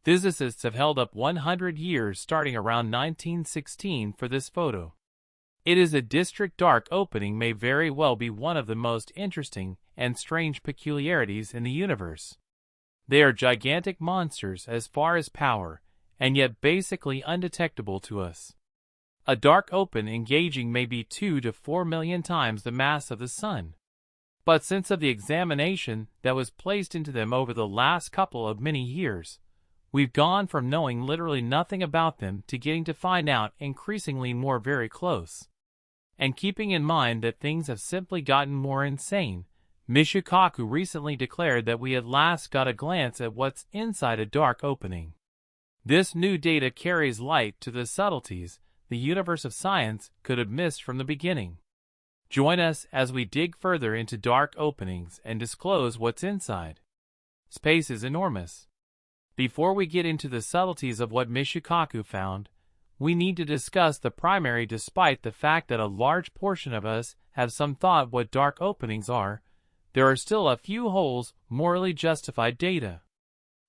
Physicists have held up 100 years starting around 1916 for this photo. It is a district dark opening may very well be one of the most interesting and strange peculiarities in the universe. They are gigantic monsters as far as power, and yet basically undetectable to us. A dark open engaging may be 2 to 4 million times the mass of the Sun. But since of the examination that was placed into them over the last couple of many years, we've gone from knowing literally nothing about them to getting to find out increasingly more very close. And keeping in mind that things have simply gotten more insane, Michio Kaku recently declared that we at last got a glance at what's inside a dark opening. This new data carries light to the subtleties the universe of science could have missed from the beginning. Join us as we dig further into dark openings and disclose what's inside. Space is enormous. Before we get into the subtleties of what Michio Kaku found, we need to discuss the primary despite the fact that a large portion of us have some thought what dark openings are, there are still a few holes morally justified data.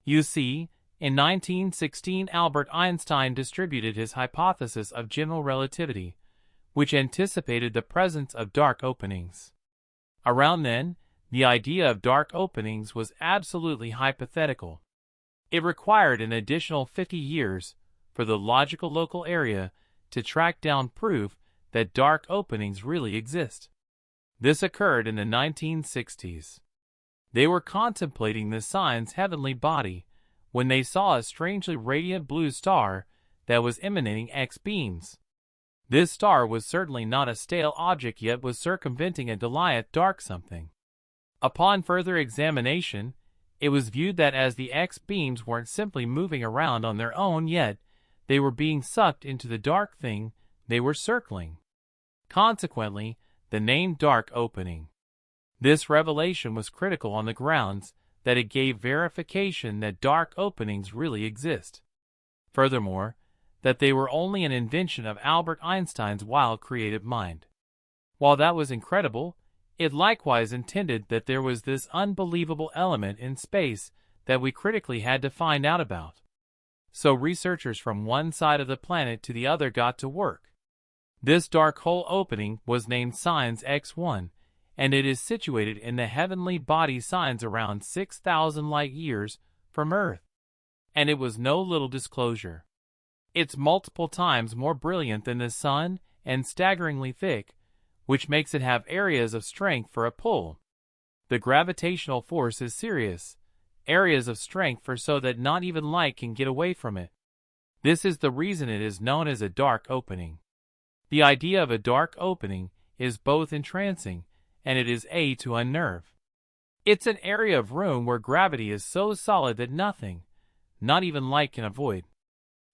You see, in 1916 Albert Einstein distributed his hypothesis of general relativity, which anticipated the presence of dark openings. Around then, the idea of dark openings was absolutely hypothetical. It required an additional 50 years for the logical local area to track down proof that dark openings really exist. This occurred in the 1960s. They were contemplating the sun's heavenly body when they saw a strangely radiant blue star that was emanating X-beams. This star was certainly not a stale object yet was circumventing a delayed dark something. Upon further examination, it was viewed that as the X-beams weren't simply moving around on their own yet, they were being sucked into the dark thing they were circling. Consequently, the name dark opening. This revelation was critical on the grounds that it gave verification that dark openings really exist. Furthermore, that they were only an invention of Albert Einstein's wild creative mind. While that was incredible, it likewise intended that there was this unbelievable element in space that we critically had to find out about. So researchers from one side of the planet to the other got to work. This dark hole opening was named Signs X1, and it is situated in the heavenly body signs around 6,000 light-years from Earth. And it was no little disclosure. It's multiple times more brilliant than the Sun and staggeringly thick, which makes it have areas of strength for a pull. The gravitational force is serious, areas of strength for so that not even light can get away from it. This is the reason it is known as a dark opening. The idea of a dark opening is both entrancing and it is to unnerve. It's an area of room where gravity is so solid that nothing, not even light, can avoid.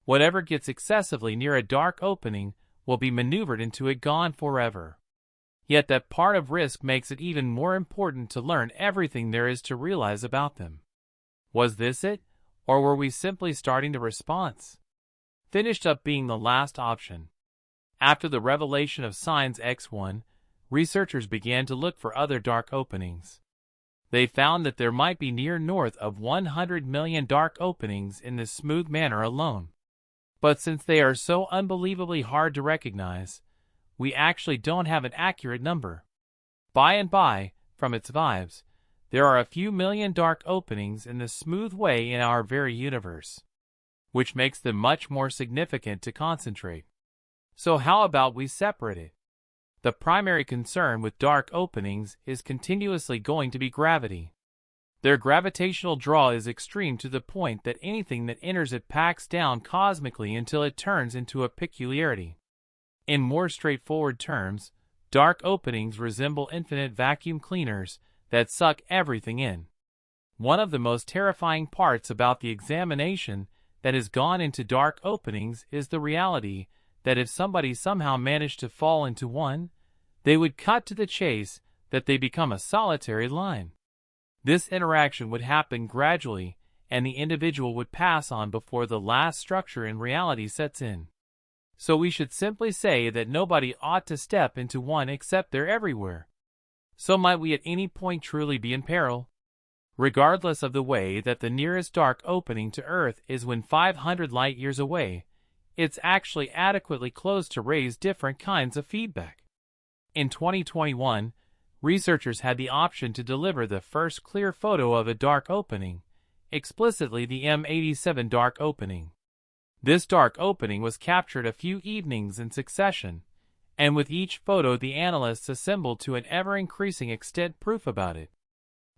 Whatever gets excessively near a dark opening will be maneuvered into it, gone forever. Yet that part of risk makes it even more important to learn everything there is to realize about them. Was this it, or were we simply starting the response? Finished up being the last option. After the revelation of Signs X1, researchers began to look for other dark openings. They found that there might be near north of 100 million dark openings in this smooth manner alone. But since they are so unbelievably hard to recognize, we actually don't have an accurate number. By and by, from its vibes, there are a few million dark openings in the smooth way in our very universe, which makes them much more significant to concentrate. So how about we separate it? The primary concern with dark openings is continuously going to be gravity. Their gravitational draw is extreme to the point that anything that enters it packs down cosmically until it turns into a peculiarity. In more straightforward terms, dark openings resemble infinite vacuum cleaners that suck everything in. One of the most terrifying parts about the examination that has gone into dark openings is the reality that if somebody somehow managed to fall into one, they would cut to the chase that they become a solitary line. This interaction would happen gradually, and the individual would pass on before the last structure in reality sets in. So we should simply say that nobody ought to step into one except they're everywhere. So might we at any point truly be in peril? Regardless of the way that the nearest dark opening to Earth is when 500 light-years away, it's actually adequately close to raise different kinds of feedback. In 2021, researchers had the option to deliver the first clear photo of a dark opening, explicitly the M87 dark opening. This dark opening was captured a few evenings in succession, and with each photo the analysts assembled to an ever-increasing extent proof about it.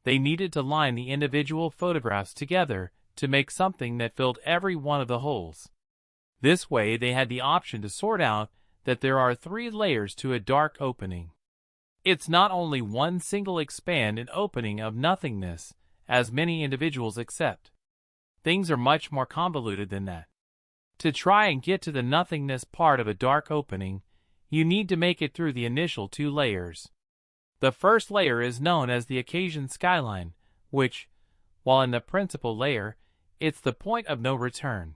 They needed to line the individual photographs together to make something that filled every one of the holes. This way they had the option to sort out that there are 3 layers to a dark opening. It's not only one single expand and opening of nothingness, as many individuals accept. Things are much more convoluted than that. To try and get to the nothingness part of a dark opening, you need to make it through the initial 2 layers. The first layer is known as the occasion skyline, which, while in the principal layer, it's the point of no return.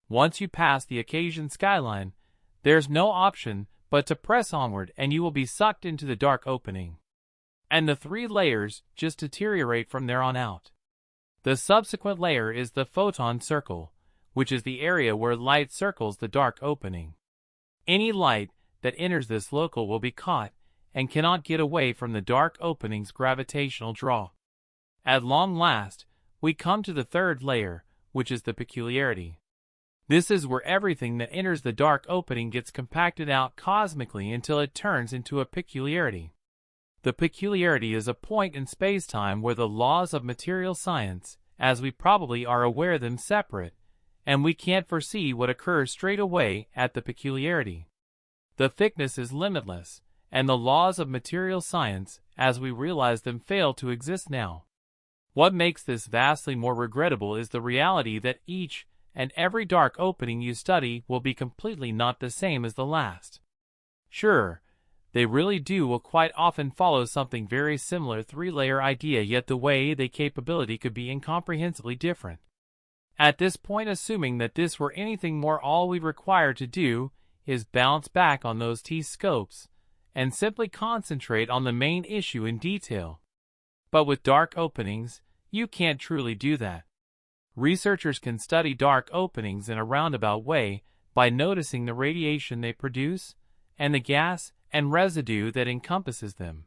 Once you pass the occasion skyline, there's no option but to press onward and you will be sucked into the dark opening. And the 3 layers just deteriorate from there on out. The subsequent layer is the photon circle, which is the area where light circles the dark opening. Any light that enters this local will be caught and cannot get away from the dark opening's gravitational draw. At long last, we come to the 3rd layer, which is the peculiarity. This is where everything that enters the dark opening gets compacted out cosmically until it turns into a peculiarity. The peculiarity is a point in space-time where the laws of material science, as we probably are aware them, separate, and we can't foresee what occurs straight away at the peculiarity. The thickness is limitless, and the laws of material science, as we realize them, fail to exist now. What makes this vastly more regrettable is the reality that each and every dark opening you study will be completely not the same as the last. Sure, they really will quite often follow something very similar 3-layer idea, yet the way they capability could be incomprehensibly different. At this point, assuming that this were anything more, all we require to do is bounce back on those T-scopes and simply concentrate on the main issue in detail. But with dark openings, you can't truly do that. Researchers can study dark openings in a roundabout way by noticing the radiation they produce and the gas and residue that encompasses them.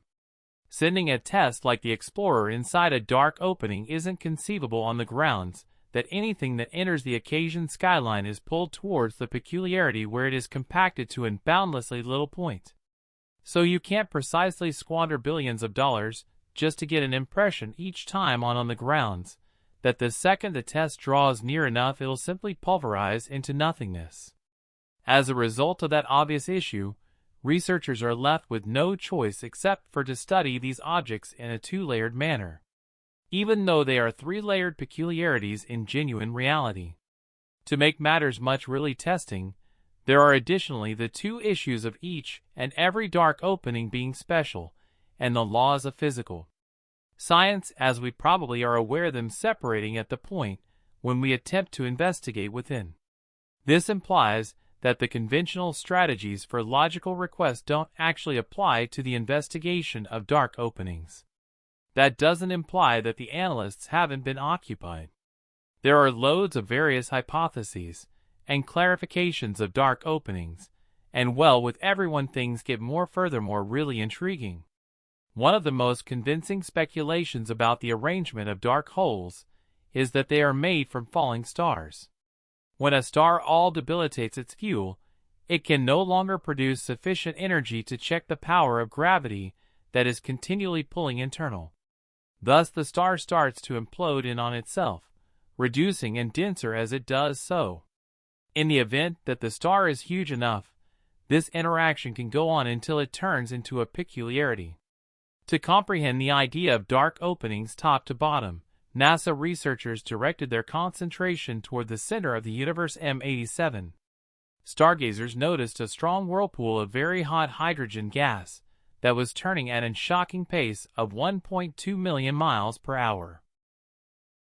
Sending a test like the Explorer inside a dark opening isn't conceivable on the grounds that anything that enters the occasion skyline is pulled towards the peculiarity where it is compacted to a boundlessly little point. So you can't precisely squander billions of dollars just to get an impression each time on the grounds that the second the test draws near enough it'll simply pulverize into nothingness. As a result of that obvious issue, researchers are left with no choice except for to study these objects in a 2-layered manner, even though they are 3-layered peculiarities in genuine reality. To make matters much really testing, there are additionally the 2 issues of each and every dark opening being special, and the laws of physical science, as we probably are aware them, separating at the point when we attempt to investigate within. This implies that the conventional strategies for logical request don't actually apply to the investigation of dark openings. That doesn't imply that the analysts haven't been occupied. There are loads of various hypotheses and clarifications of dark openings, and well, with everyone things get furthermore really intriguing. One of the most convincing speculations about the arrangement of dark holes is that they are made from falling stars. When a star all debilitates its fuel, it can no longer produce sufficient energy to check the power of gravity that is continually pulling internal. Thus the star starts to implode in on itself, reducing and denser as it does so. In the event that the star is huge enough, this interaction can go on until it turns into a peculiarity. To comprehend the idea of dark openings top to bottom, NASA researchers directed their concentration toward the center of the universe M87. Stargazers noticed a strong whirlpool of very hot hydrogen gas that was turning at a shocking pace of 1.2 million miles per hour.